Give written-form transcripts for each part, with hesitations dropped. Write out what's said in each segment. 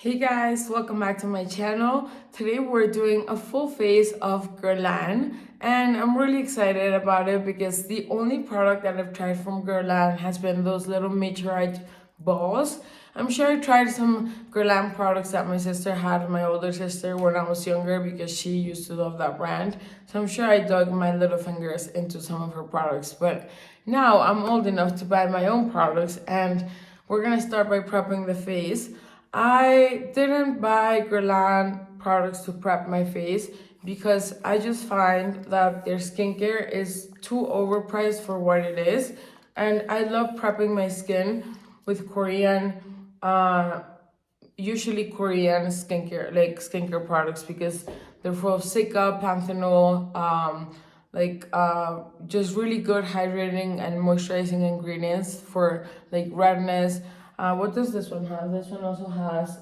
Hey guys, welcome back to my channel. Today we're doing a full face of Guerlain and I'm really excited about it because the only product that I've tried from Guerlain has been those little meteorite balls. I'm sure I tried some Guerlain products that my sister had, my older sister, when I was younger because she used to love that brand. So I'm sure I dug my little fingers into some of her products. But now I'm old enough to buy my own products and we're gonna start by prepping the face. I didn't buy Guerlain products to prep my face because I just find that their skincare is too overpriced for what it is. And I love prepping my skin with uh, usually Korean skincare, like skincare products, because they're full of cica, panthenol, just really good hydrating and moisturizing ingredients for like redness. What does this one have? This one also has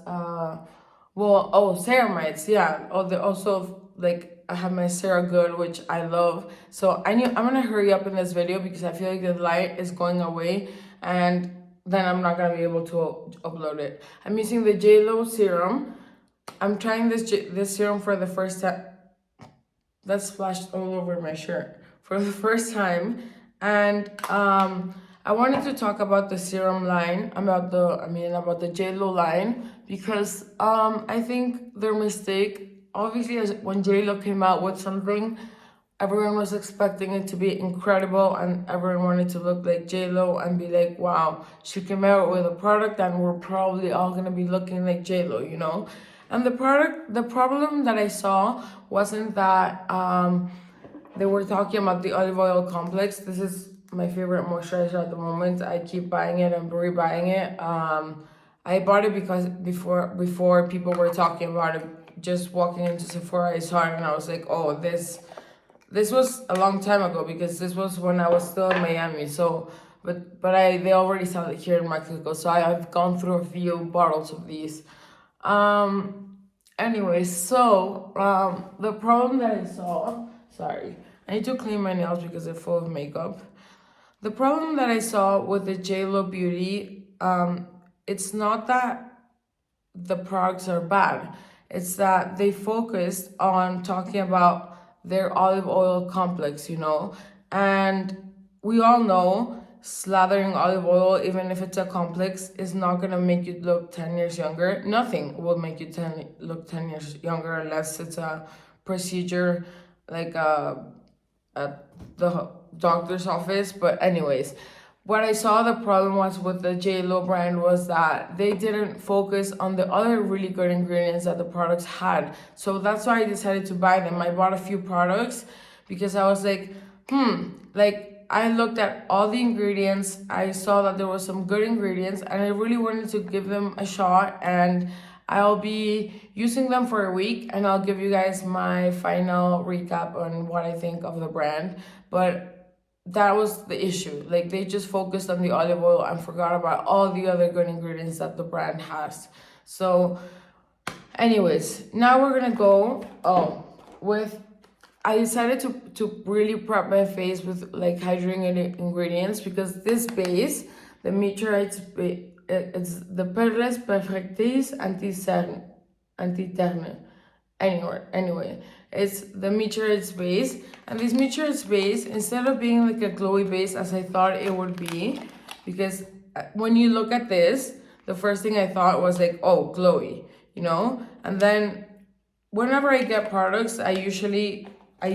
ceramides, yeah. Oh, they also like I have my CeraGood, which I love. So I'm gonna hurry up in this video because I feel like the light is going away, and then I'm not gonna be able to upload it. I'm using the JLo serum. I'm trying this serum for the first time. That splashed all over my shirt for the first time, and I wanted to talk about the serum line, about the JLo line, because I think their mistake, obviously, as when JLo came out with something, everyone was expecting it to be incredible and everyone wanted to look like JLo and be like, wow, she came out with a product and we're probably all gonna be looking like JLo, you know? And the problem that I saw wasn't that they were talking about the olive oil complex. This is my favorite moisturizer at the moment. I keep buying it and rebuying it. I bought it because before people were talking about it, just walking into Sephora, I saw it and I was like, oh, this was a long time ago because this was when I was still in Miami. So, they already sell it here in Mexico. So I've gone through a few bottles of these. Anyways, the problem that I saw, sorry, I need to clean my nails because they're full of makeup. The problem that I saw with the JLo Beauty, it's not that the products are bad. It's that they focused on talking about their olive oil complex, you know? And we all know slathering olive oil, even if it's a complex, is not gonna make you look 10 years younger. Nothing will make you look 10 years younger unless it's a procedure like at the doctor's office. But anyways, what I saw the problem was with the JLo brand was that they didn't focus on the other really good ingredients that the products had. So that's why I decided to buy them. I bought a few products because I was like, like I looked at all the ingredients. I saw that there was some good ingredients and I really wanted to give them a shot, and I'll be using them for a week and I'll give you guys my final recap on what I think of the brand. But that was the issue. Like they just focused on the olive oil and forgot about all the other good ingredients that the brand has. So, anyways, now we're gonna go with I decided to really prep my face with like hydrating ingredients because this base, the meteorites, it's the Perles Perfectis Anti-Terne. Anyway, it's the meteorites base, and this meteorites base, instead of being like a glowy base as I thought it would be, because when you look at this, the first thing I thought was like, oh, glowy, you know, and then whenever I get products, I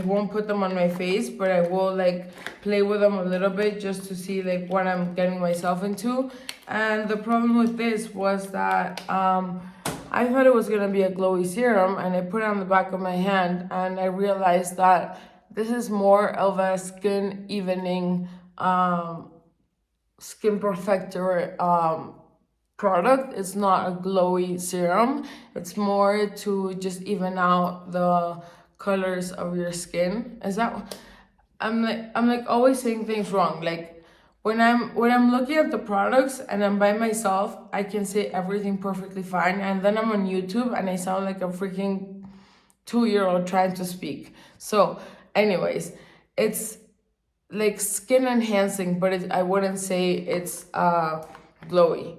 won't put them on my face, but I will like play with them a little bit just to see like what I'm getting myself into. And the problem with this was that I thought it was gonna be a glowy serum, and I put it on the back of my hand, and I realized that this is more of a skin evening, skin perfector product. It's not a glowy serum. It's more to just even out the colors of your skin. Is that I'm like always saying things wrong. Like when I'm looking at the products and I'm by myself, I can say everything perfectly fine, and then I'm on YouTube and I sound like a freaking 2-year-old trying to speak. So, anyways, it's like skin enhancing, but I wouldn't say it's glowy.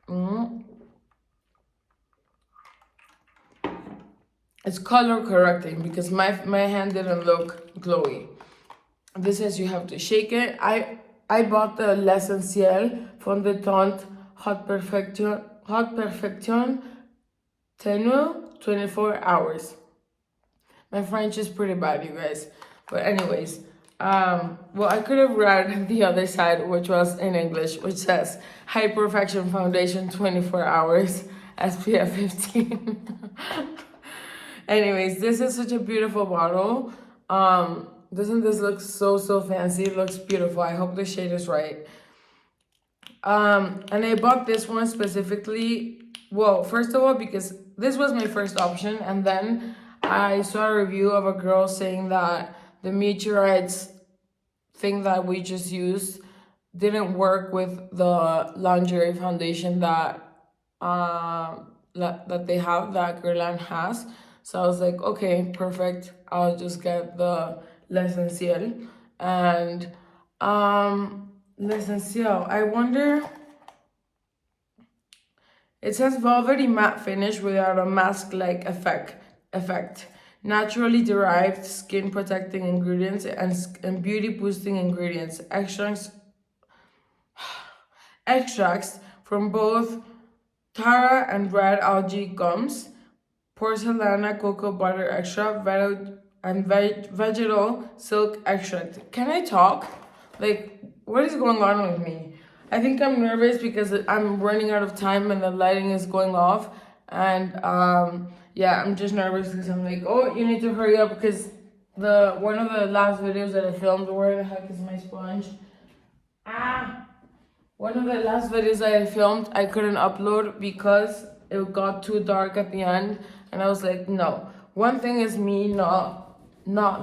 Mm. It's color correcting because my hand didn't look glowy. This says you have to shake it. I bought the L'Essentiel Fondant Haute Perfection Tenue 24 hours. My French is pretty bad, you guys. But anyways, well, I could have read the other side, which was in English, which says High Perfection Foundation 24 hours, SPF 15. Anyways, this is such a beautiful bottle. Doesn't this look so fancy? It looks beautiful. I hope the shade is right. And I bought this one specifically, well, first of all, because this was my first option, and then I saw a review of a girl saying that the meteorites thing that we just used didn't work with the lingerie foundation that they have, that Guerlain has. So I was like, okay, perfect. I'll just get the L'Essentiel. And L'Essentiel, I wonder, it says velvety matte finish without a mask-like effect. Naturally derived skin protecting ingredients and beauty boosting ingredients. Extracts from both Tara and red algae gums, porcelana cocoa butter extract, vegetal silk extract. Can I talk? Like, what is going on with me? I think I'm nervous because I'm running out of time and the lighting is going off. And yeah, I'm just nervous because I'm like, oh, you need to hurry up because one of the last videos that I filmed, where the heck is my sponge? One of the last videos I filmed, I couldn't upload because it got too dark at the end, and I was like, no. One thing is me not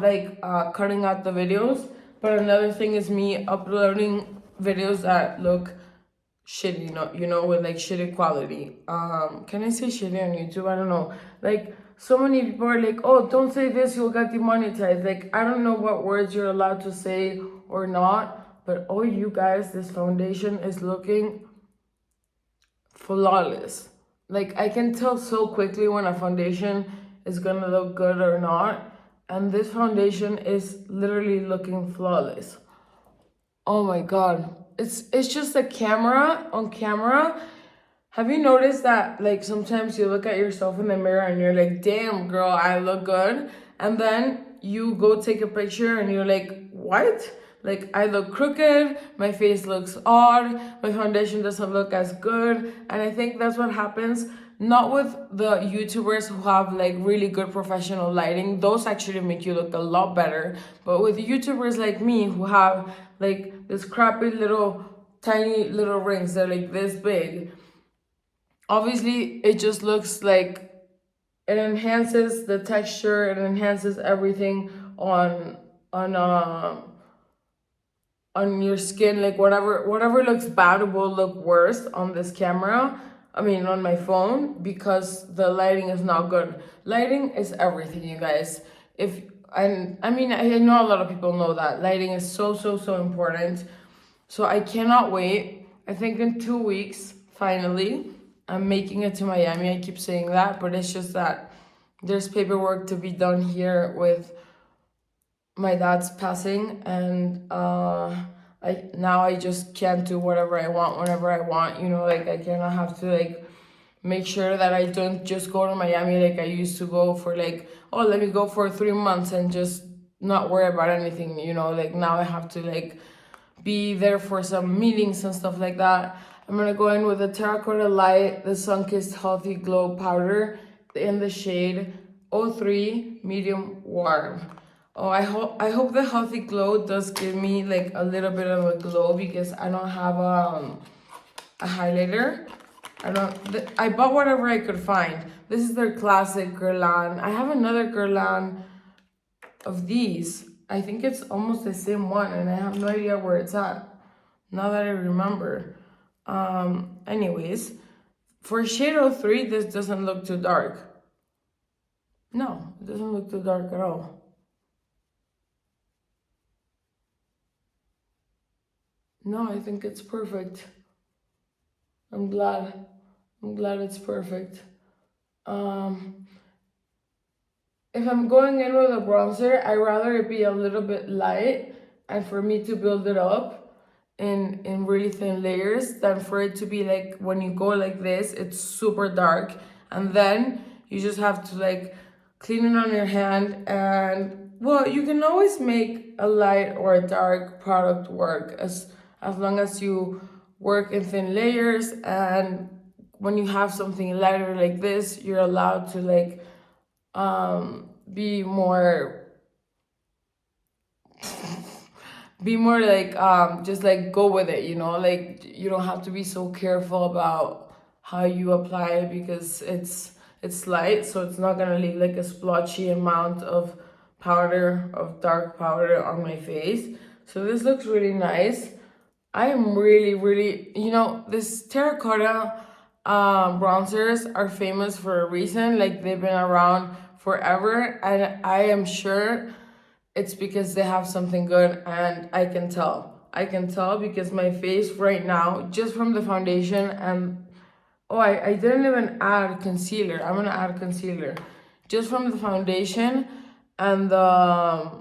like cutting out the videos, but another thing is me uploading videos that look shitty, with like shitty quality. Can I say shitty on YouTube? I don't know. Like, so many people are like, oh, don't say this, you'll get demonetized. Like, I don't know what words you're allowed to say or not, but oh, you guys, this foundation is looking flawless. Like, I can tell so quickly when a foundation is gonna look good or not, and this foundation is literally looking flawless. Oh my god. It's just a camera on camera. Have you noticed that, like, sometimes you look at yourself in the mirror and you're like, damn girl, I look good, and then you go take a picture and you're like, what? Like, I look crooked, my face looks odd, my foundation doesn't look as good. And I think that's what happens, not with the YouTubers who have like really good professional lighting. Those actually make you look a lot better. But with YouTubers like me who have like this crappy little tiny little rings, they're like this big. Obviously, it just looks like it enhances the texture, it enhances everything on on your skin. Like, whatever looks bad will look worse on this camera, I mean on my phone, because the lighting is not good. Lighting is everything, you guys. If and I mean, I know a lot of people know that lighting is so important. So I cannot wait. I think in 2 weeks, finally, I'm making it to Miami. I keep saying that, but it's just that there's paperwork to be done here with my dad's passing, and I just can't do whatever I want whenever I want. Like, I cannot have to like make sure that I don't just go to Miami like I used to go for like, oh, let me go for 3 months and just not worry about anything. Like, now I have to like be there for some meetings and stuff like that. I'm gonna go in with the Terracotta Light, the Sunkissed Healthy Glow Powder in the shade 03 Medium Warm. Oh, I hope the Healthy Glow does give me like a little bit of a glow, because I don't have a highlighter. I bought whatever I could find. This is their classic Guerlain. I have another Guerlain of these. I think it's almost the same one, and I have no idea where it's at, now that I remember. Anyways, for shade 03, this doesn't look too dark. No, it doesn't look too dark at all. No, I think it's perfect. I'm glad it's perfect. if I'm going in with a bronzer, I'd rather it be a little bit light and for me to build it up in really thin layers than for it to be like when you go like this, it's super dark. And then you just have to like clean it on your hand. And well, you can always make a light or a dark product work as long as you work in thin layers. And when you have something lighter like this, you're allowed to like be more like just like go with it, you know, like you don't have to be so careful about how you apply it because it's light, so it's not gonna leave like a splotchy amount of dark powder on my face. So this looks really nice. I am really, you know, this terracotta bronzers are famous for a reason. Like they've been around forever, and I am sure it's because they have something good, and I can tell. I can tell because my face right now, just from the foundation, and oh, I didn't even add concealer. I'm gonna add concealer. Just from the foundation and the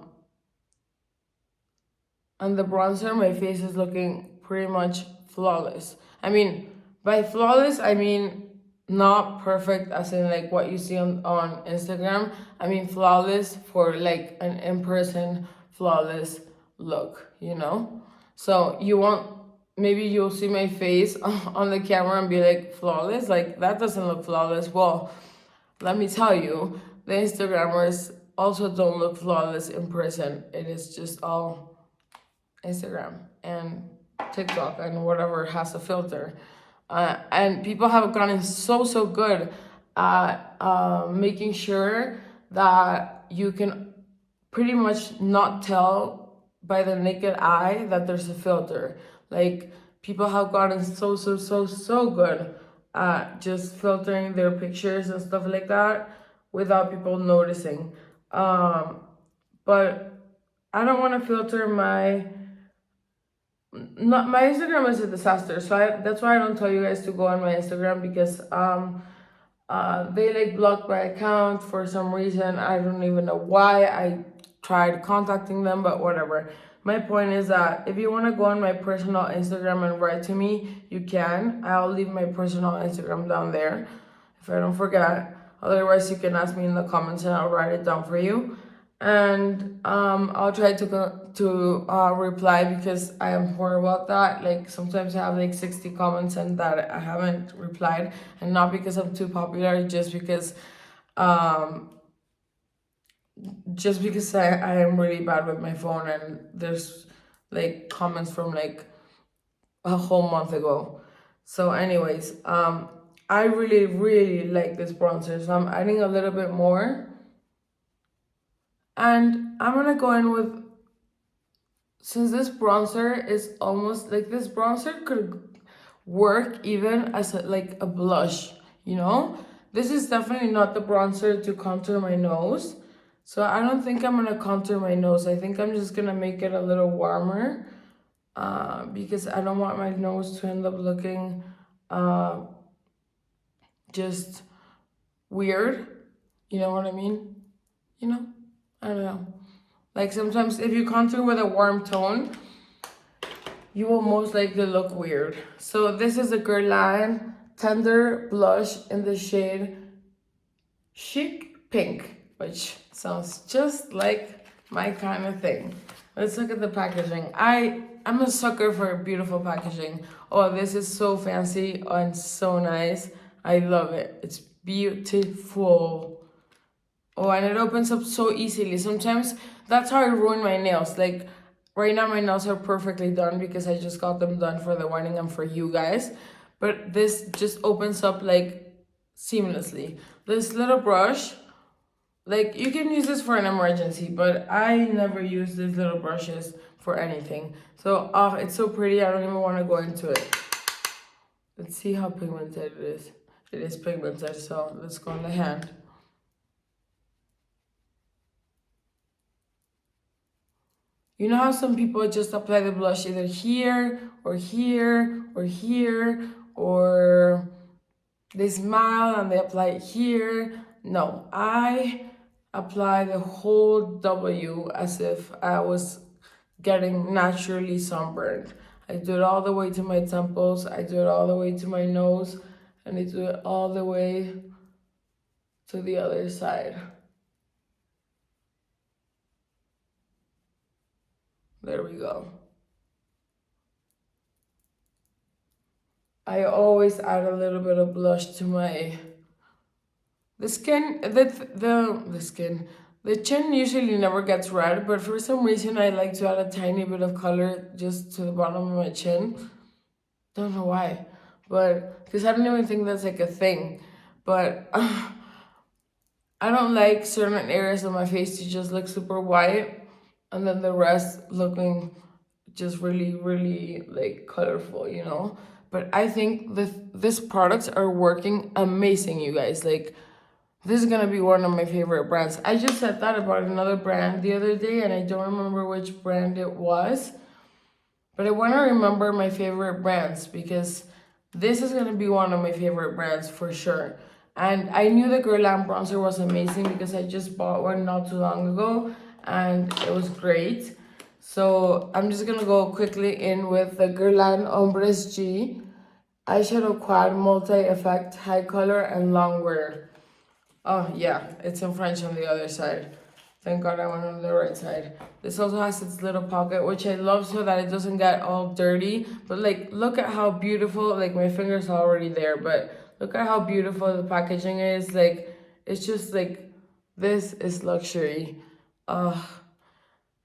bronzer, my face is looking pretty much flawless. I mean, by flawless, I mean not perfect as in like what you see on Instagram. I mean flawless for like an in-person flawless look, you know? So you won't, maybe you'll see my face on the camera and be like, flawless? Like that doesn't look flawless. Well, let me tell you, the Instagrammers also don't look flawless in person. It is just all Instagram and TikTok and whatever has a filter. And people have gotten so good at making sure that you can pretty much not tell by the naked eye that there's a filter. Like people have gotten so good at just filtering their pictures and stuff like that without people noticing. But I don't want to filter not my Instagram is a disaster, so that's why I don't tell you guys to go on my Instagram because they like blocked my account for some reason. I don't even know why. I tried contacting them, but whatever. My point is that if you want to go on my personal Instagram and write to me, you can. I'll leave my personal Instagram down there if I don't forget. Otherwise, you can ask me in the comments and I'll write it down for you. And I'll try to reply because I am horrible at that. Like sometimes I have like 60 comments and that I haven't replied, and not because I'm too popular, just because I am really bad with my phone, and there's like comments from like a whole month ago. So anyways, I really like this bronzer, so I'm adding a little bit more. And I'm gonna go in with, since this bronzer is almost like, this bronzer could work even as like a blush, you know? This is definitely not the bronzer to contour my nose. So I don't think I'm gonna contour my nose. I think I'm just gonna make it a little warmer because I don't want my nose to end up looking just weird. You know what I mean? You know? I don't know. Like sometimes if you contour with a warm tone, you will most likely look weird. So this is a Guerlain Tender Blush in the shade Chic Pink, which sounds just like my kind of thing. Let's look at the packaging. I'm a sucker for beautiful packaging. Oh, this is so fancy and so nice. I love it. It's beautiful. Oh, and it opens up so easily. Sometimes that's how I ruin my nails. Like right now my nails are perfectly done because I just got them done for the wedding and for you guys. But this just opens up like seamlessly. This little brush, like you can use this for an emergency, but I never use these little brushes for anything. So it's so pretty, I don't even want to go into it. Let's see how pigmented it is. It is pigmented, so let's go on the hand. You know how some people just apply the blush either here or here or here, or they smile and they apply it here? No, I apply the whole W as if I was getting naturally sunburned. I do it all the way to my temples, I do it all the way to my nose, and I do it all the way to the other side. There we go. I always add a little bit of blush to my the chin usually never gets red, but for some reason I like to add a tiny bit of color just to the bottom of my chin. Don't know why, but because I don't even think that's like a thing. But I don't like certain areas of my face to just look super white, and then the rest looking just really, really like colorful, you know. But I think these products are working amazing, you guys. Like, this is gonna be one of my favorite brands. I just said that about another brand the other day, and I don't remember which brand it was. But I want to remember my favorite brands because this is gonna be one of my favorite brands for sure. And I knew the Guerlain bronzer was amazing because I just bought one not too long ago, and it was great. So I'm just gonna go quickly in with the Guerlain Ombres G eyeshadow quad multi-effect high color and long wear. Oh yeah, it's in French on the other side. Thank God I went on the right side. This also has its little pocket, which I love so that it doesn't get all dirty. But like, look at how beautiful, like my finger's already there, but look at how beautiful the packaging is. Like, it's just like, this is luxury. I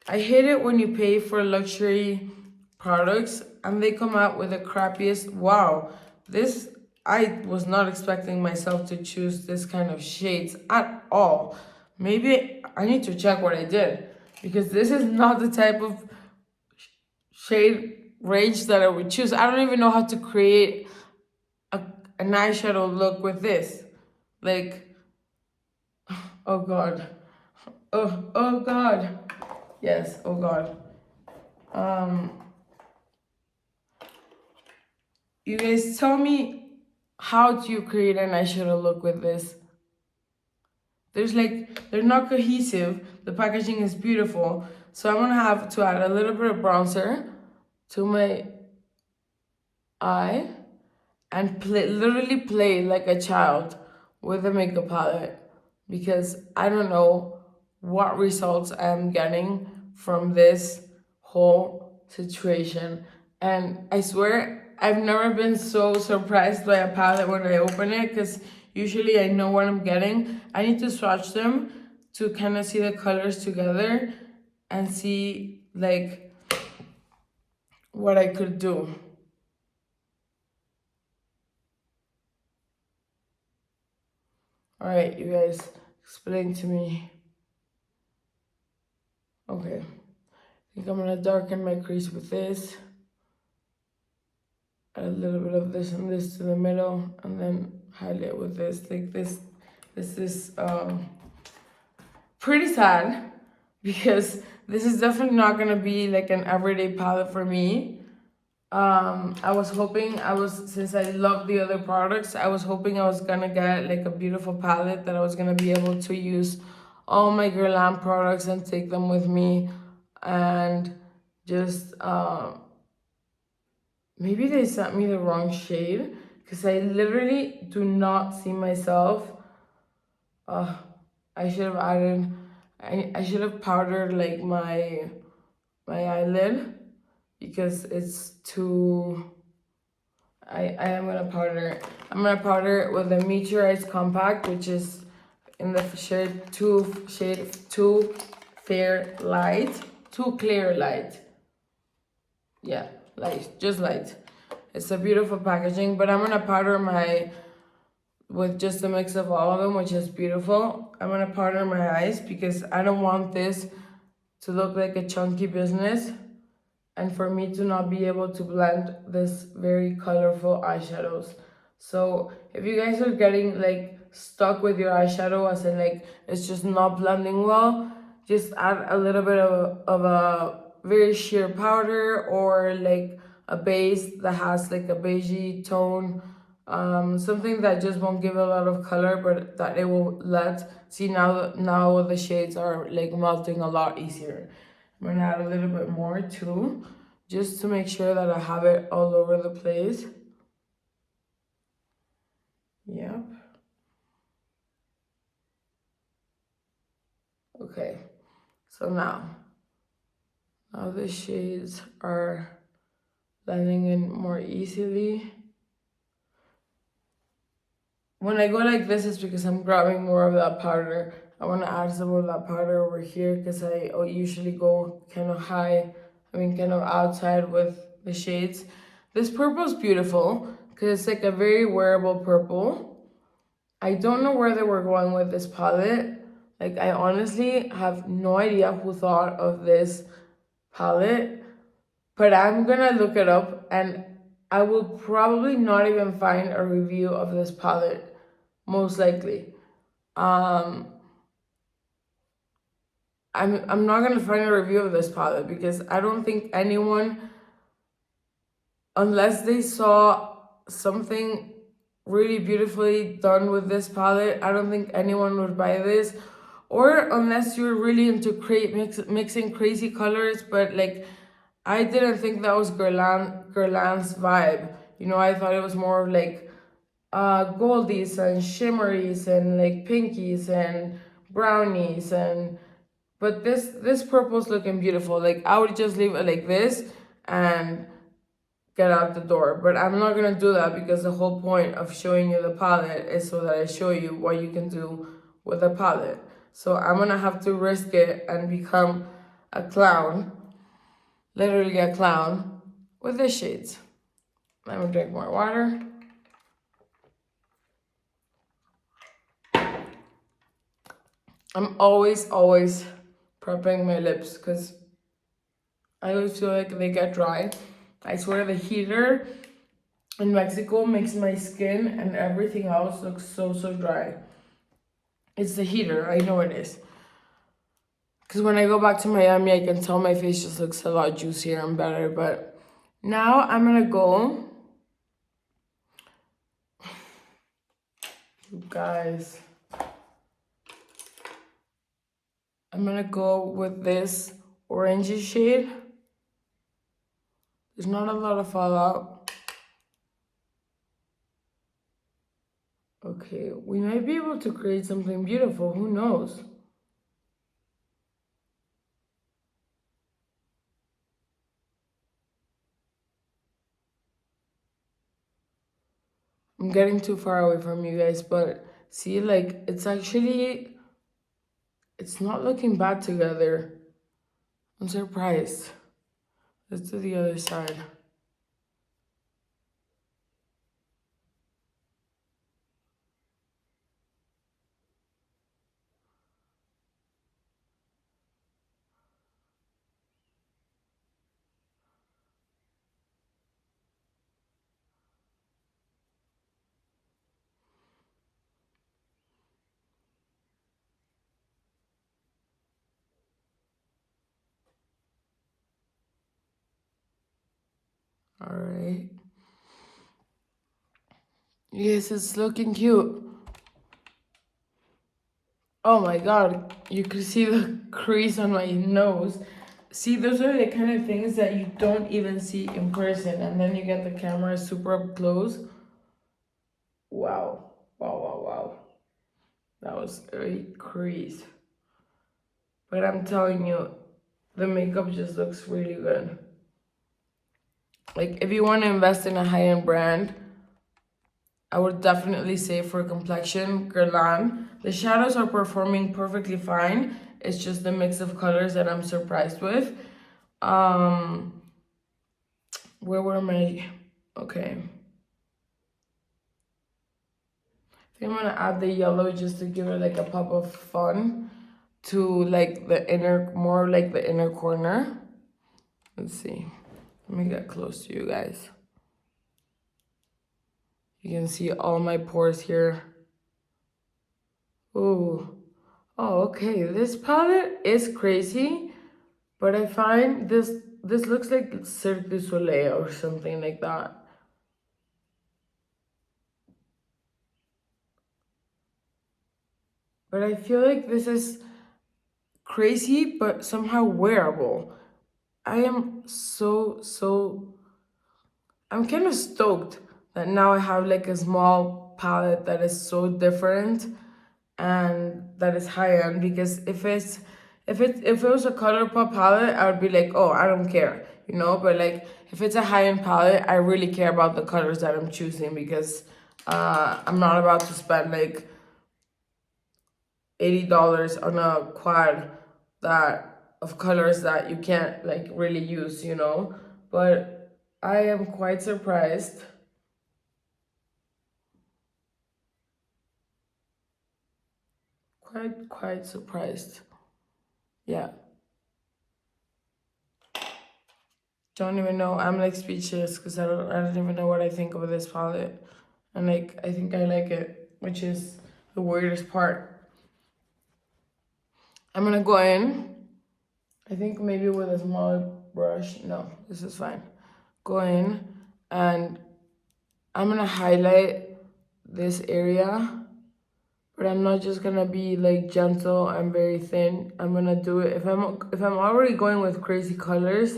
hate it when you pay for luxury products and they come out with the crappiest. Wow, this, I was not expecting myself to choose this kind of shades at all. Maybe I need to check what I did because this is not the type of shade range that I would choose. I don't even know how to create an eyeshadow look with this. Like, oh God. Oh God. Yes, oh God. You guys tell me, how do you create an eyeshadow look with this? They're not cohesive. The packaging is beautiful. So I'm gonna have to add a little bit of bronzer to my eye and literally play like a child with a makeup palette because I don't know what results I'm getting from this whole situation. And I swear I've never been so surprised by a palette when I open it because usually I know what I'm getting. I need to swatch them to kind of see the colors together and see like what I could do. All right, you guys, explain to me. Okay, I think I'm gonna darken my crease with this. Add a little bit of this and this to the middle, and then highlight with this. Like this is pretty sad because this is definitely not gonna be like an everyday palette for me. I was hoping since I love the other products, I was hoping I was gonna get like a beautiful palette that I was gonna be able to use all my Guerlain products and take them with me and just maybe they sent me the wrong shade because I literally do not see myself. I should have added, I should have powdered like my eyelid because it's too, I am gonna powder it. I'm gonna powder it with a Meteorite Compact, which is in the shade too fair light, too clear light. Yeah, light, just light. It's a beautiful packaging, but I'm gonna powder with just a mix of all of them, which is beautiful. I'm gonna powder my eyes because I don't want this to look like a chunky business and for me to not be able to blend this very colorful eyeshadows. So if you guys are getting like stuck with your eyeshadow as in like it's just not blending well, just add a little bit of a very sheer powder or like a base that has like a beigey tone Something that just won't give a lot of color, but that it will see now the shades are like melting a lot easier. I'm gonna add a little bit more too, just to make sure that I have it all over the place. Yep. Okay, so now the shades are blending in more easily. When I go like this, it's because I'm grabbing more of that powder. I want to add some of that powder over here because I usually go kind of kind of outside with the shades. This purple is beautiful because it's like a very wearable purple. I don't know where they were going with this palette. Like, I honestly have no idea who thought of this palette, but I'm gonna look it up and I will probably not even find a review of this palette, most likely. I'm not gonna find a review of this palette because I don't think anyone, unless they saw something really beautifully done with this palette, I don't think anyone would buy this. Or unless you're really into mixing crazy colors, but like, I didn't think that was Guerlain's vibe. You know, I thought it was more of like goldies and shimmeries and like pinkies and brownies, and but this purple's looking beautiful. Like, I would just leave it like this and get out the door, but I'm not gonna do that because the whole point of showing you the palette is so that I show you what you can do with a palette. So I'm gonna have to risk it and become a clown, literally a clown, with the shades. Let me drink more water. I'm always prepping my lips because I always feel like they get dry. I swear the heater in Mexico makes my skin and everything else look so dry. It's the heater, I know it is. Because when I go back to Miami, I can tell my face just looks a lot juicier and better. But now I'm gonna go. You guys, I'm gonna go with this orangey shade. There's not a lot of fallout. Okay, we might be able to create something beautiful, who knows? I'm getting too far away from you guys, but see, like, it's not looking bad together. I'm surprised. Let's do the other side. All right. Yes, it's looking cute. Oh my god, you can see the crease on my nose. See, those are the kind of things that you don't even see in person, and then you get the camera super up close. Wow. Wow. That was a crease. But I'm telling you, the makeup just looks really good. Like, if you want to invest in a high-end brand, I would definitely say for complexion, Guerlain. The shadows are performing perfectly fine. It's just the mix of colors that I'm surprised with. Where were my... Okay. I think I'm gonna add the yellow just to give it like a pop of fun to like the inner, more like the inner corner. Let's see. Let me get close to you guys. You can see all my pores here. Ooh. Oh, okay. This palette is crazy, but I find this looks like Cirque du Soleil or something like that. but I feel like this is crazy, but somehow wearable. I am I'm kind of stoked that now I have like a small palette that is so different and that is high end, because if it was a color pop palette, I would be like, oh, I don't care, you know. But like if it's a high end palette, I really care about the colors that I'm choosing, because I'm not about to spend like $80 on a quad that of colors that you can't like really use, you know. But I am quite surprised. Quite surprised. Yeah. Don't even know. I'm like speechless because I don't even know what I think of this palette. And like I think I like it, which is the weirdest part. I'm gonna go in. I think maybe with a smaller brush. No, this is fine. Go in and I'm gonna highlight this area, but I'm not just gonna be like gentle and very thin. I'm gonna do it if I'm already going with crazy colors,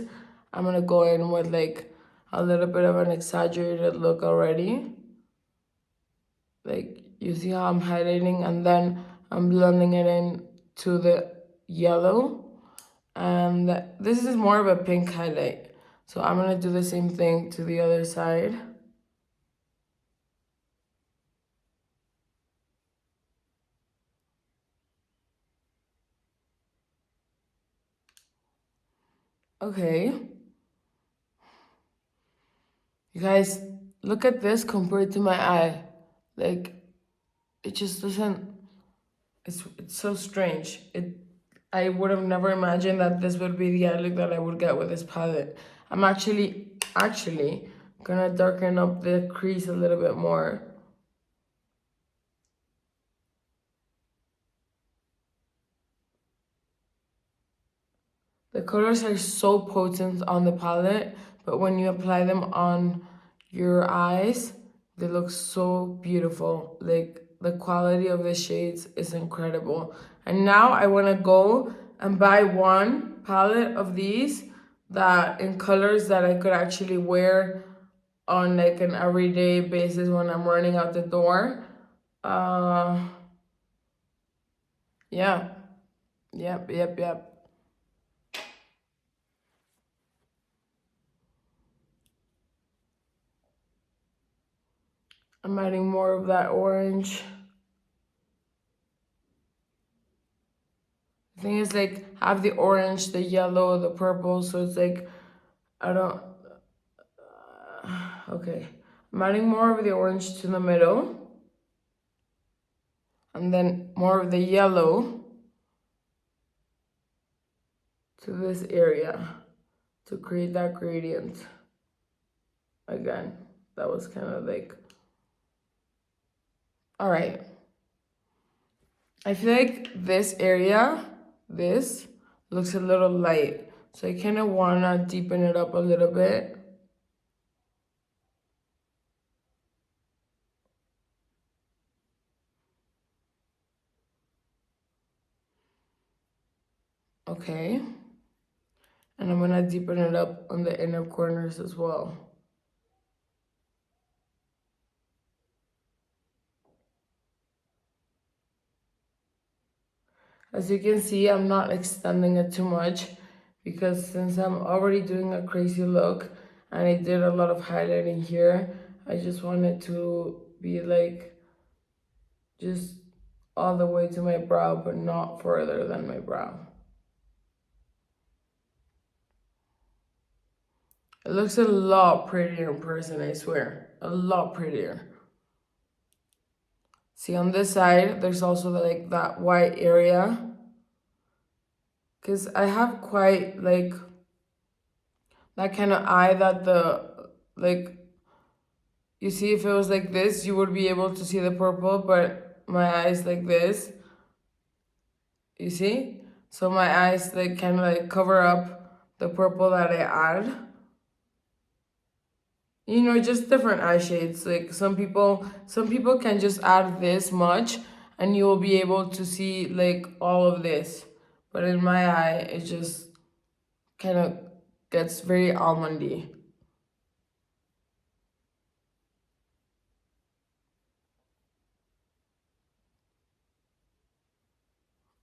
I'm gonna go in with like a little bit of an exaggerated look already. Like you see how I'm highlighting and then I'm blending it in to the yellow. And this is more of a pink highlight. So I'm gonna do the same thing to the other side. Okay. You guys, look at this compared to my eye. Like, it just doesn't, it's so strange. I would have never imagined that this would be the eye look that I would get with this palette. I'm actually gonna darken up the crease a little bit more. The colors are so potent on the palette, but when you apply them on your eyes, they look so beautiful. Like the quality of the shades is incredible. And now I want to go and buy one palette of these that in colors that I could actually wear on like an everyday basis when I'm running out the door. Uh, yeah, yep. I'm adding more of that orange. The thing is, like, have the orange, the yellow, the purple, so it's like, I don't, okay. I'm adding more of the orange to the middle, and then more of the yellow to this area to create that gradient. Again, that was kind of like, all right. I feel like this area, this, looks a little light. So I kind of want to deepen it up a little bit. Okay. And I'm going to deepen it up on the inner corners as well. As you can see, I'm not extending it too much because since I'm already doing a crazy look and I did a lot of highlighting here, I just want it to be like just all the way to my brow, but not further than my brow. It looks a lot prettier in person, I swear. A lot prettier. See, on this side, there's also like that white area. Because I have quite like that kind of eye that like, you see, if it was like this, you would be able to see the purple, but my eyes like this, you see? So my eyes like kind of like cover up the purple that I add. Just different eye shades. Like some people can just add this much and you will be able to see like all of this. But in my eye, it just kind of gets very almondy.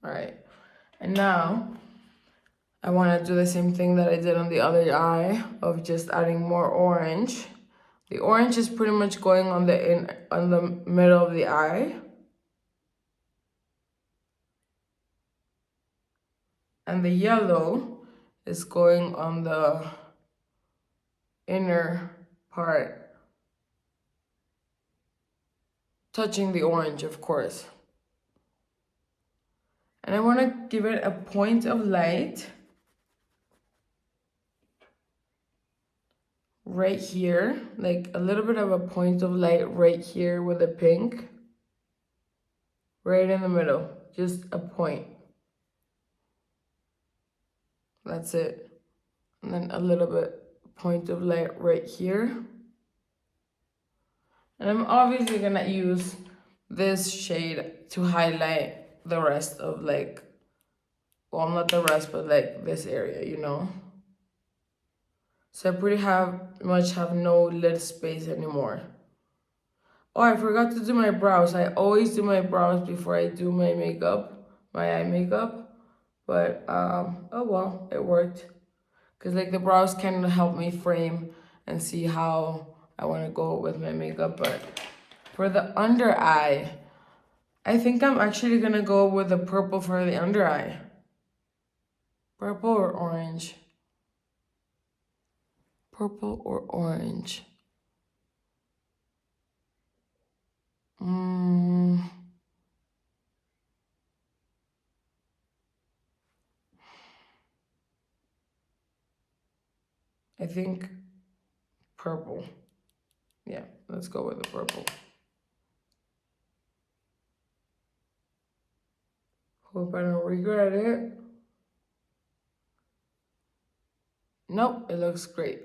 All right, and now I want to do the same thing that I did on the other eye of just adding more orange. The orange is pretty much going on the middle of the eye. And the yellow is going on the inner part, touching the orange, of course. And I want to give it a point of light right here, like a little bit of a point of light right here with the pink, right in the middle, just a point. That's it. And then a little bit point of light right here. And I'm obviously gonna use this shade to highlight the rest of like, well, not the rest, but like this area, you know? So I pretty much have no lid space anymore. Oh, I forgot to do my brows. I always do my brows before I do my makeup, my eye makeup. But, oh well, it worked. Because like the brows kind of help me frame and see how I want to go with my makeup. But for the under eye, I think I'm actually going to go with the purple for the under eye. Purple or orange? Purple or orange? I think purple. Yeah, let's go with the purple. Hope I don't regret it. Nope, it looks great.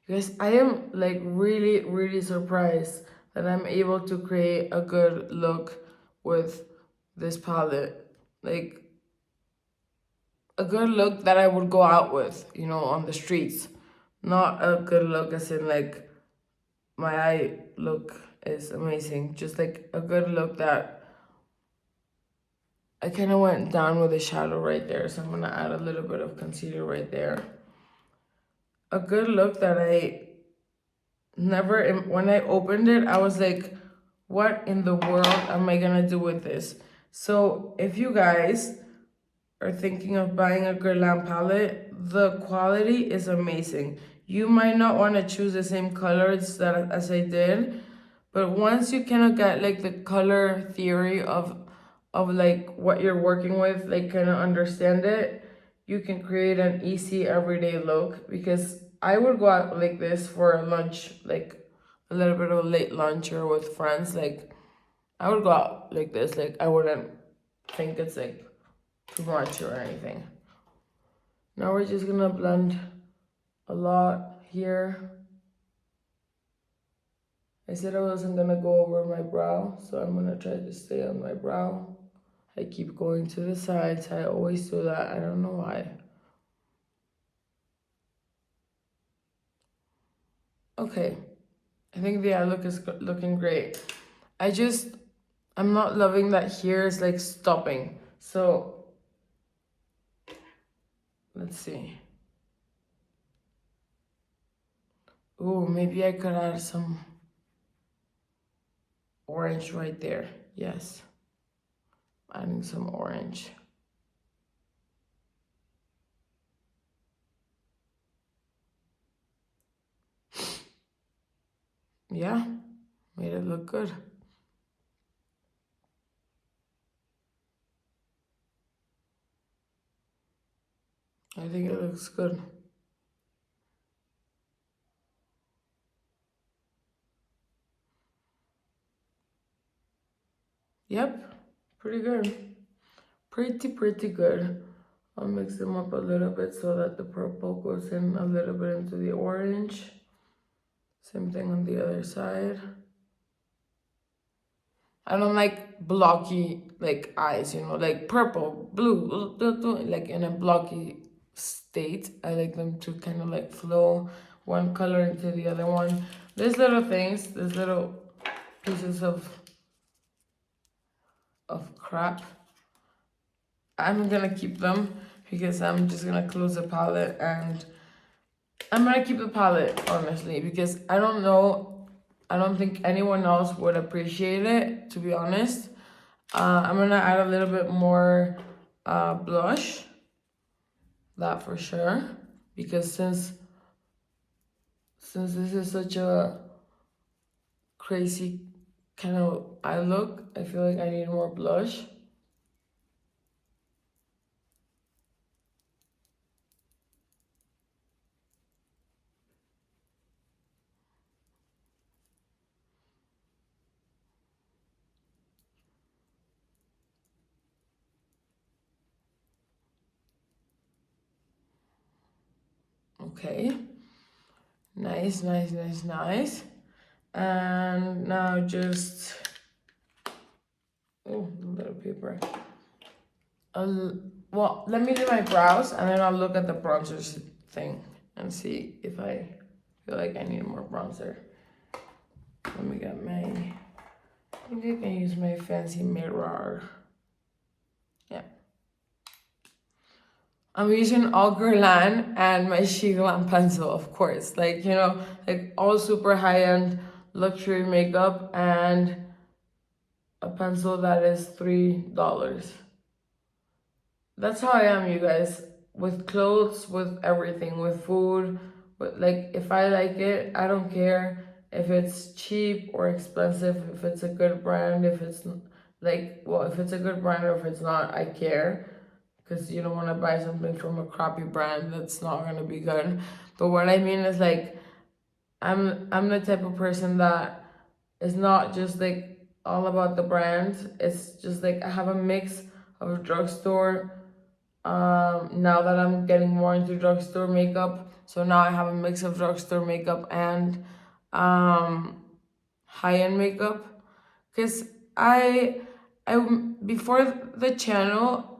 You guys, I am like really, really surprised that I'm able to create a good look with this palette. Like, a good look that I would go out with, you know, on the streets. Not a good look as in like, my eye look is amazing. Just like a good look that I kind of went down with the shadow right there. So I'm going to add a little bit of concealer right there. A good look that I never, when I opened it, I was like, what in the world am I going to do with this? So if you guys are thinking of buying a Guerlain palette, the quality is amazing. You might not want to choose the same colors that as I did, but once you kind of get like the color theory of like what you're working with, like kind of understand it, you can create an easy everyday look. Because I would go out like this for a lunch, like a little bit of a late lunch or with friends. Like I would go out like this. Like I wouldn't think it's like too much or anything. Now we're just gonna blend a lot here. I said I wasn't gonna go over my brow, so I'm gonna try to stay on my brow. I keep going to the sides. I always do that. I don't know why. Okay, I think the eye look is looking great. I'm not loving that here is like stopping. So let's see. Ooh, maybe I could add some orange right there. Yes, adding some orange. Yeah, made it look good. I think it looks good. Yep, pretty good. Pretty good. I'll mix them up a little bit so that the purple goes in a little bit into the orange. Same thing on the other side. I don't like blocky like eyes, you know, like purple, blue, like in a blocky state. I like them to kind of like flow one color into the other one. There's little things, there's little pieces of crap. I'm gonna keep them because I'm just gonna close the palette, and I'm gonna keep the palette honestly because I don't know, I don't think anyone else would appreciate it, to be honest. I'm gonna add a little bit more blush, that for sure, because since this is such a crazy kind of eye look, I feel like I need more blush. Okay, nice, nice, nice, nice. And now just, oh, a little paper. Well, let me do my brows and then I'll look at the bronzers thing and see if I feel like I need more bronzer. Let me get my, I think I can use my fancy mirror. Yeah. I'm using all Guerlain and my Guerlain pencil, of course. Like, you know, like all super high-end luxury makeup and a pencil that is $3. That's how I am, you guys. With clothes, with everything, with food. But like, if I like it, I don't care if it's cheap or expensive, if it's a good brand, if it's like, well, if it's a good brand or if it's not, I care. Because you don't want to buy something from a crappy brand that's not going to be good. But what I mean is like, I'm the type of person that is not just like all about the brand. It's just like I have a mix of drugstore. Now that I'm getting more into drugstore makeup, so now I have a mix of drugstore makeup and high-end makeup. Cause I before the channel,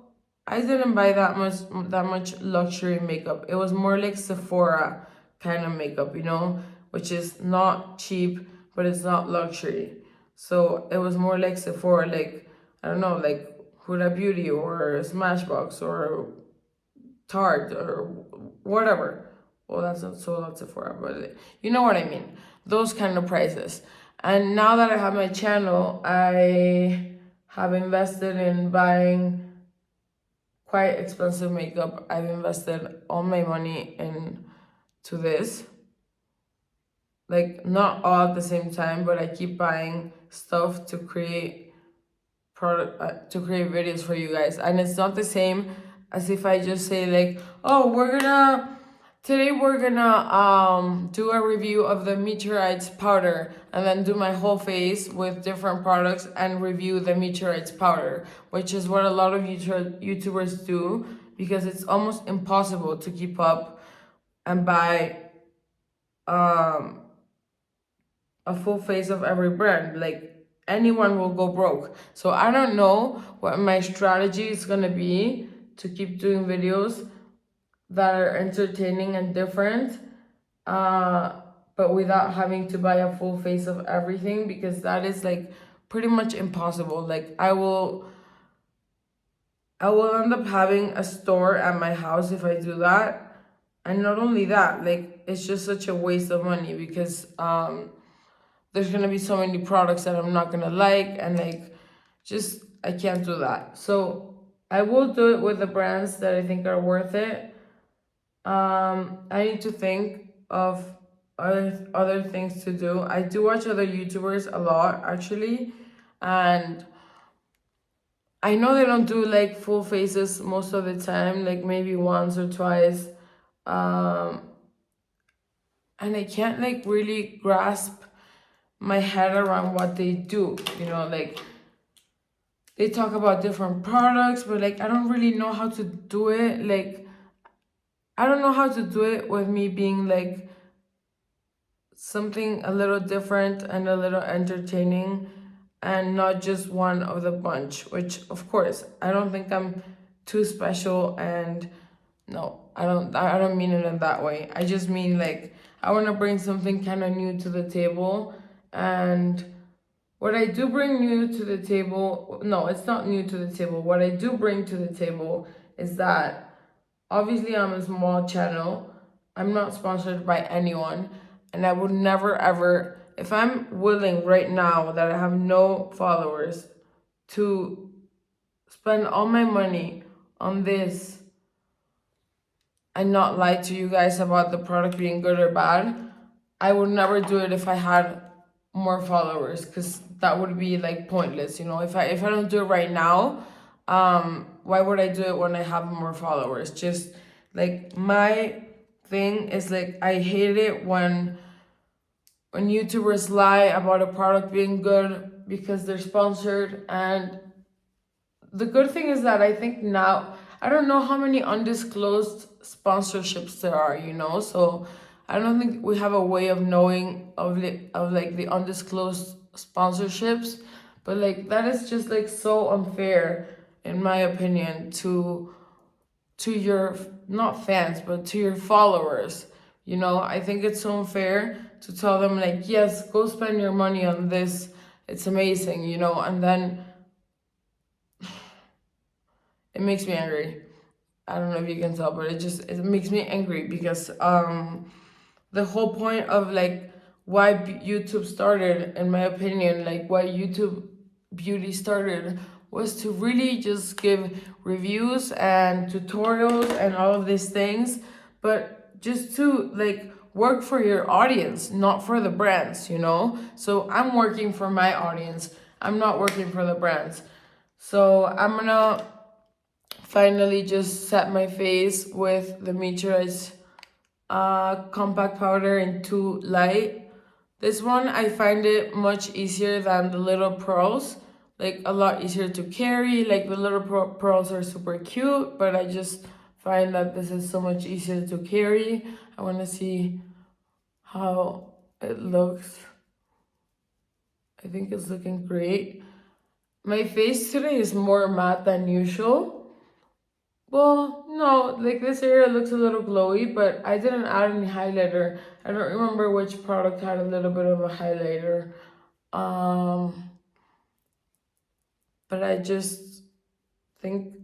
I didn't buy that much luxury makeup. It was more like Sephora kind of makeup, you know, which is not cheap, but it's not luxury. So it was more like Sephora, like I don't know, like Huda Beauty or Smashbox or Tarte or whatever. Well, that's not so that's Sephora, but you know what I mean. Those kind of prices. And now that I have my channel, I have invested in buying quite expensive makeup. I've invested all my money into this. Like not all at the same time, but I keep buying stuff to create to create videos for you guys, and it's not the same as if I just say like, oh, today we're gonna do a review of the meteorites powder and then do my whole face with different products and review the meteorites powder, which is what a lot of YouTubers do, because it's almost impossible to keep up and buy um a full face of every brand. Like anyone will go broke. So I don't know what my strategy is gonna be to keep doing videos that are entertaining and different, but without having to buy a full face of everything, because that is like pretty much impossible. Like I will end up having a store at my house if I do that. And not only that, like it's just such a waste of money because there's gonna be so many products that I'm not gonna like, and like just I can't do that. So I will do it with the brands that I think are worth it. I need to think of other things to do. I do watch other YouTubers a lot actually, and I know they don't do like full faces most of the time, like maybe once or twice. Um, and I can't like really grasp my head around what they do, you know, like they talk about different products, but like I don't really know how to do it. Like I don't know how to do it with me being like something a little different and a little entertaining and not just one of the bunch, which of course, I don't think I'm too special, and no, I don't mean it in that way. I just mean like I want to bring something kind of new to the table. And what I do bring new to the table, no, it's not new to the table. What I do bring to the table is that obviously I'm a small channel. I'm not sponsored by anyone, and I would never ever, if I'm willing right now that I have no followers, to spend all my money on this and not lie to you guys about the product being good or bad, I would never do it if I had more followers, because that would be like pointless, you know. If I don't do it right now, why would I do it when I have more followers? Just like my thing is like I hate it when YouTubers lie about a product being good because they're sponsored. And the good thing is that I think now, I don't know how many undisclosed sponsorships there are, you know, so I don't think we have a way of knowing of the undisclosed sponsorships. But like that is just like so unfair in my opinion to your, not fans, but to your followers. You know, I think it's so unfair to tell them like, yes, go spend your money on this, it's amazing, you know, and then it makes me angry. I don't know if you can tell, but it makes me angry because the whole point of like why YouTube started, in my opinion, like why YouTube Beauty started, was to really just give reviews and tutorials and all of these things, but just to like work for your audience, not for the brands, you know? So I'm working for my audience. I'm not working for the brands. So I'm gonna finally just set my face with the Meteorites compact powder in 2 light. This one, I find it much easier than the little pearls, like a lot easier to carry. Like the little pearls are super cute, but I just find that this is so much easier to carry. I want to see how it looks. I think it's looking great. My face today is more matte than usual. Well, no, like this area looks a little glowy, but I didn't add any highlighter. I don't remember which product had a little bit of a highlighter. But I just think,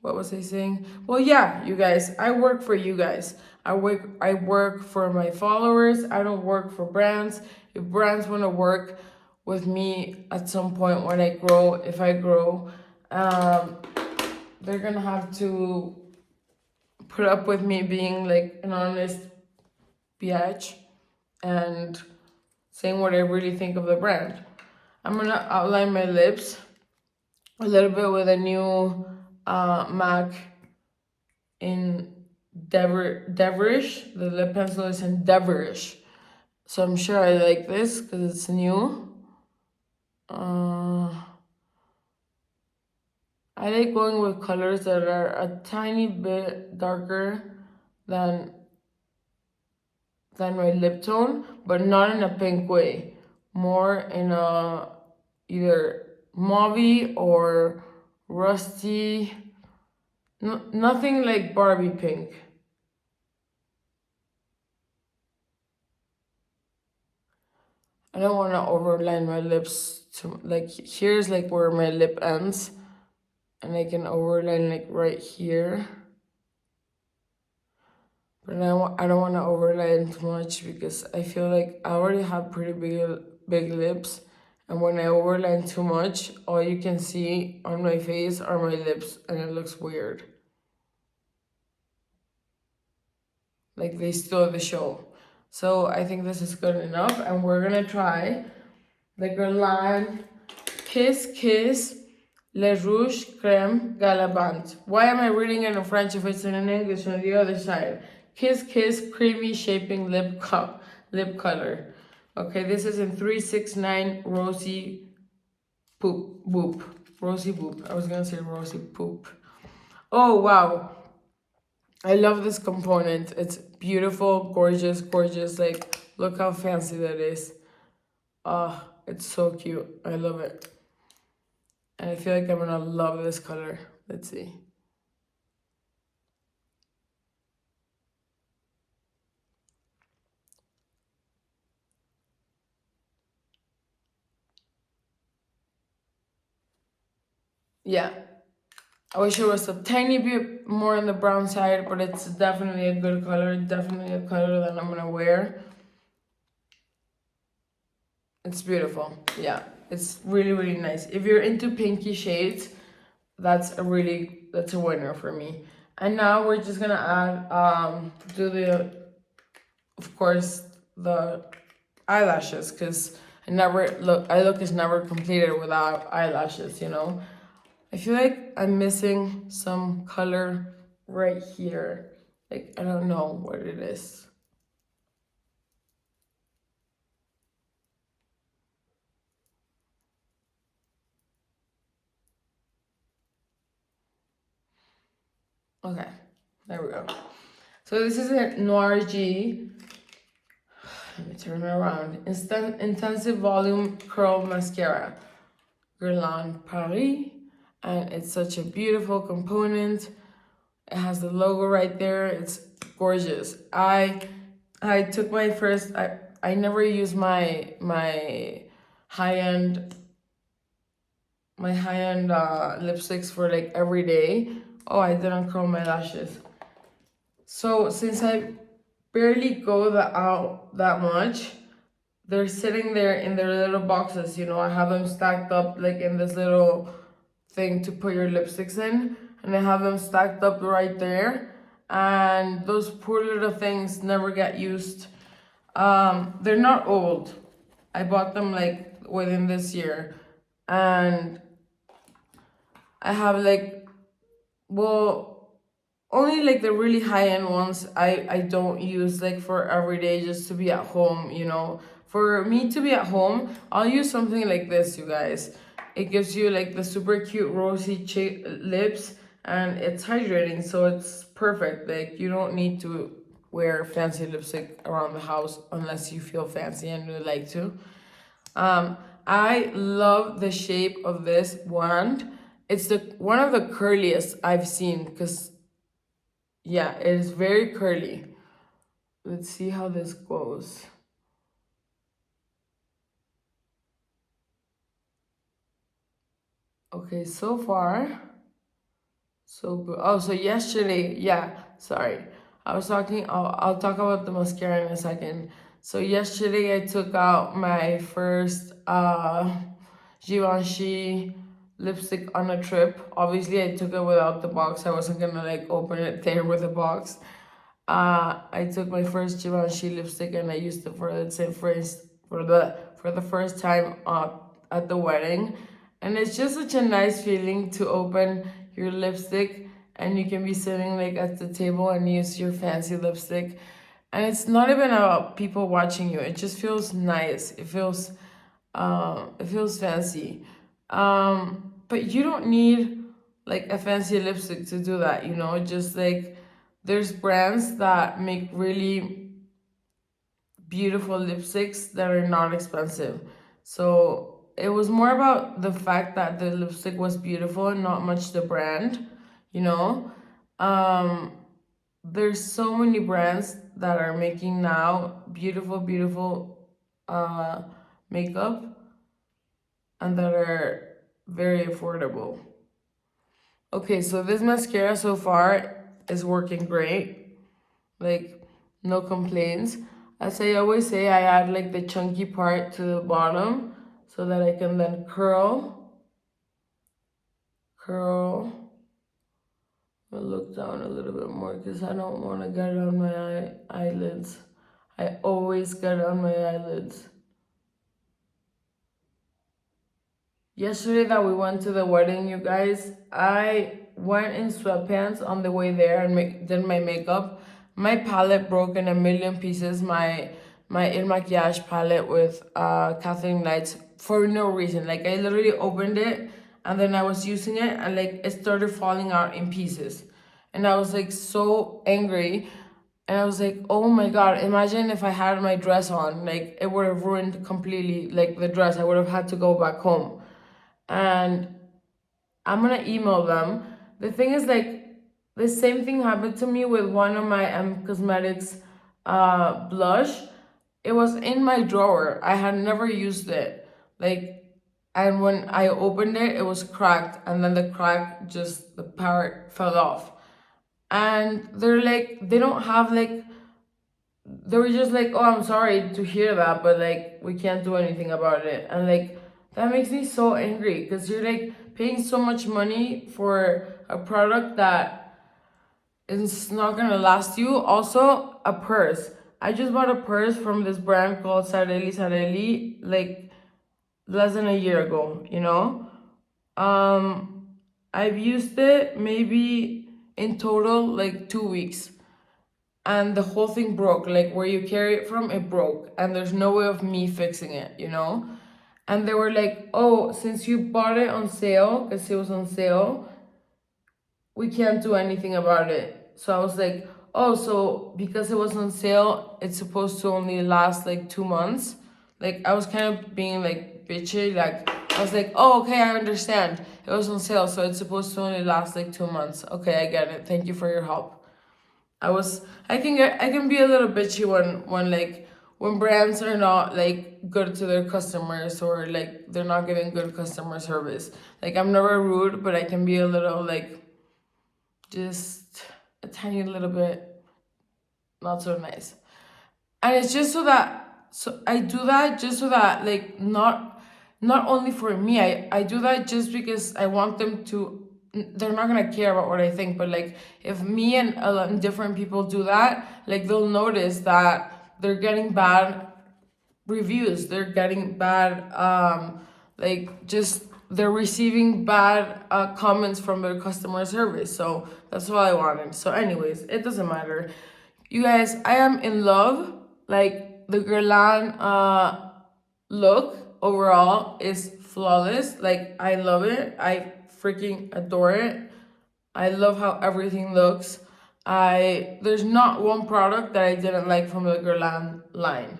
what was I saying? Well, yeah, you guys, I work for you guys. I work for my followers. I don't work for brands. If brands want to work with me at some point when I grow, if I grow, they're gonna have to put up with me being like an honest biatch and saying what I really think of the brand. I'm gonna outline my lips a little bit with a new MAC in Deverish. The lip pencil is in Deverish. So I'm sure I like this because it's new. I like going with colors that are a tiny bit darker than my lip tone, but not in a pink way. More in a either mauvey or rusty. Nothing like Barbie pink. I don't want to overline my lips to like, here's like where my lip ends, and I can overline like right here. But I don't want to overline too much because I feel like I already have pretty big lips, and when I overline too much, all you can see on my face are my lips, and it looks weird. Like they stole the show. So I think this is good enough, and we're gonna try the Guerlain Kiss Kiss Le Rouge Crème Galabant. Why am I reading it in French if it's in English on the other side? Kiss Kiss Creamy Shaping Lip Color. Okay, this is in 369 Rosy Boop. Rosy Boop. I was gonna say Rosy Poop. Oh, wow. I love this component. It's beautiful, gorgeous. Like, look how fancy that is. it's so cute. I love it. And I feel like I'm gonna love this color. Let's see. Yeah, I wish it was a tiny bit more on the brown side, but it's definitely a good color. Definitely a color that I'm gonna wear. It's beautiful. Yeah, it's really, really nice. If you're into pinky shades, that's a winner for me. And now we're just gonna add do the, of course, the eyelashes, because I look is never completed without eyelashes, you know. I feel like I'm missing some color right here. Like, I don't know what it is. Okay, there we go. So this is a Noir G. Let me turn it around. Intensive Volume Curl Mascara. Guerlain Paris. And it's such a beautiful component. It has the logo right there. It's gorgeous. I took my first. I never use my high end lipsticks for like every day. Oh, I didn't curl my lashes. So since I barely go out that much, they're sitting there in their little boxes. You know, I have them stacked up like in this little thing to put your lipsticks in, and I have them stacked up right there. And those poor little things never get used. They're not old. I bought them like within this year, and I have like, well, only like the really high end ones I don't use like for every day, just to be at home, you know. For me to be at home, I'll use something like this, you guys. It gives you like the super cute rosy lips, and it's hydrating, so it's perfect. Like, you don't need to wear fancy lipstick around the house unless you feel fancy and you like to. I love the shape of this wand. It's the one of the curliest I've seen, because yeah, it is very curly. Let's see how this goes. Okay, so far, so good. Oh, so yesterday, yeah, sorry. I'll talk about the mascara in a second. So yesterday I took out my first Givenchy lipstick on a trip. Obviously I took it without the box. I wasn't gonna like open it there with a box. I took my first Givenchy lipstick and I used it for the first time at the wedding, and it's just such a nice feeling to open your lipstick and you can be sitting like at the table and use your fancy lipstick, and it's not even about people watching you. It just feels nice. It feels fancy. But you don't need like a fancy lipstick to do that, you know, just like there's brands that make really beautiful lipsticks that are not expensive. So it was more about the fact that the lipstick was beautiful and not much the brand, you know. Um, there's so many brands that are making now beautiful uh, makeup, and that are very affordable. Okay, so this mascara so far is working great. Like, no complaints. As I always say, I add like the chunky part to the bottom so that I can then curl. I'll look down a little bit more because I don't want to get it on my eyelids. I always get it on my eyelids. Yesterday that we went to the wedding, you guys, I went in sweatpants on the way there and did my makeup. My palette broke in a million pieces. My Il Maquillage palette with Kathleen Lights, for no reason. Like, I literally opened it and then I was using it and like it started falling out in pieces. And I was like so angry. And I was like, oh my God, imagine if I had my dress on. Like, it would have ruined completely, like, the dress. I would have had to go back home. And I'm gonna email them. The thing is, like, the same thing happened to me with one of my Cosmetics blush. It was in my drawer. I had never used it. Like, and when I opened it, it was cracked, and then the crack just, the part fell off. And they're like, they don't have like, they were just like, oh, I'm sorry to hear that, but like, we can't do anything about it. And like, that makes me so angry because you're like paying so much money for a product that is not gonna last you. Also, a purse. I just bought a purse from this brand called Sarelli, like less than a year ago, you know? Um, I've used it maybe in total like 2 weeks, and the whole thing broke. Like where you carry it from, it broke, and there's no way of me fixing it, you know? And they were like, oh, since you bought it on sale, because it was on sale, we can't do anything about it. So I was like, oh, so because it was on sale, it's supposed to only last like 2 months. Like I was kind of being like bitchy. Like I was like, oh, okay, I understand. It was on sale, so it's supposed to only last like 2 months. Okay, I get it. Thank you for your help. I can be a little bitchy when brands are not like good to their customers, or like they're not giving good customer service. Like I'm never rude, but I can be a little like just a tiny little bit not so nice. And it's just so I do that just so that like not only for me, I do that just because I want them to, they're not gonna care about what I think, but like if me and a lot of different people do that, like they'll notice that they're getting bad reviews, they're getting bad like just they're receiving bad comments from their customer service. So that's what I wanted. So anyways, it doesn't matter, you guys. I am in love. Like the Guerlain look overall is flawless. Like I love it. I freaking adore it. I love how everything looks. There's not one product that I didn't like from the Guerlain line.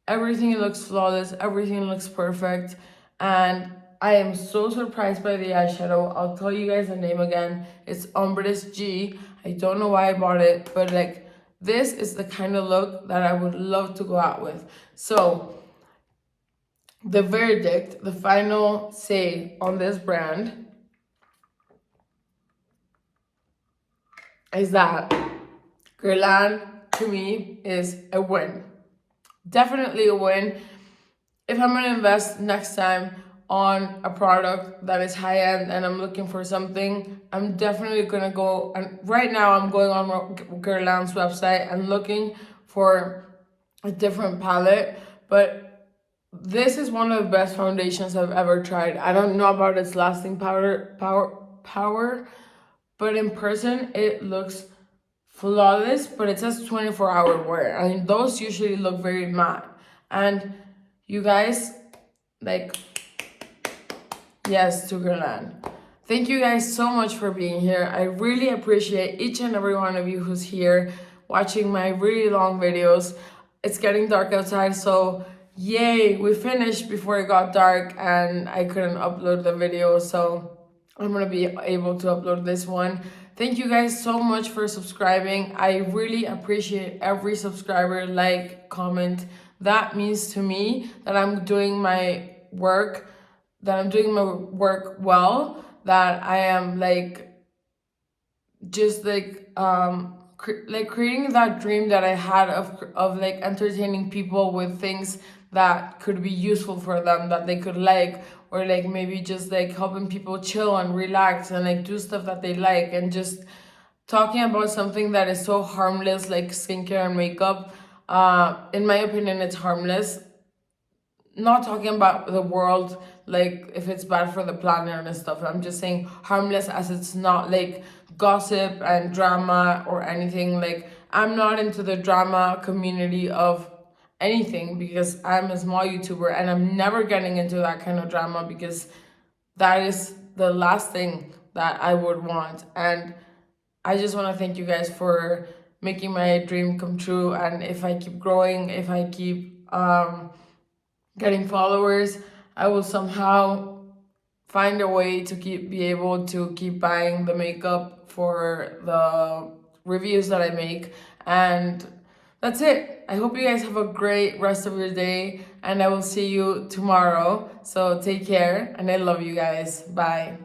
Everything looks flawless, everything looks perfect, and I am so surprised by the eyeshadow. I'll tell you guys the name again. It's Ombres G. I don't know why I bought it, but like this is the kind of look that I would love to go out with. So the verdict, the final say on this brand is that Guerlain to me is a win. Definitely a win. If I'm gonna invest next time on a product that is high end and I'm looking for something, I'm definitely gonna go. And right now, I'm going on Guerlain's website and looking for a different palette. But this is one of the best foundations I've ever tried. I don't know about its lasting power, but in person it looks flawless. But it says 24-hour wear, and those usually look very matte. And you guys, like, yes to Guerlain. Thank you guys so much for being here. I really appreciate each and every one of you who's here watching my really long videos. It's getting dark outside, so yay, we finished before it got dark and I couldn't upload the video, so I'm gonna be able to upload this one. Thank you guys so much for subscribing. I really appreciate every subscriber, like, comment. That means to me that I'm doing my work, well, that I am like just like creating that dream that I had of like entertaining people with things that could be useful for them, that they could like, or like maybe just like helping people chill and relax and like do stuff that they like, and just talking about something that is so harmless like skincare and makeup. In my opinion, it's harmless. Not talking about the world, like if it's bad for the planet and stuff. I'm just saying harmless as it's not like gossip and drama or anything. Like I'm not into the drama community of anything because I'm a small YouTuber, and I'm never getting into that kind of drama because that is the last thing that I would want. And I just want to thank you guys for making my dream come true. And if I keep growing, if I keep getting followers, I will somehow find a way to be able to keep buying the makeup for the reviews that I make. And that's it. I hope you guys have a great rest of your day, and I will see you tomorrow. So take care, and I love you guys. Bye.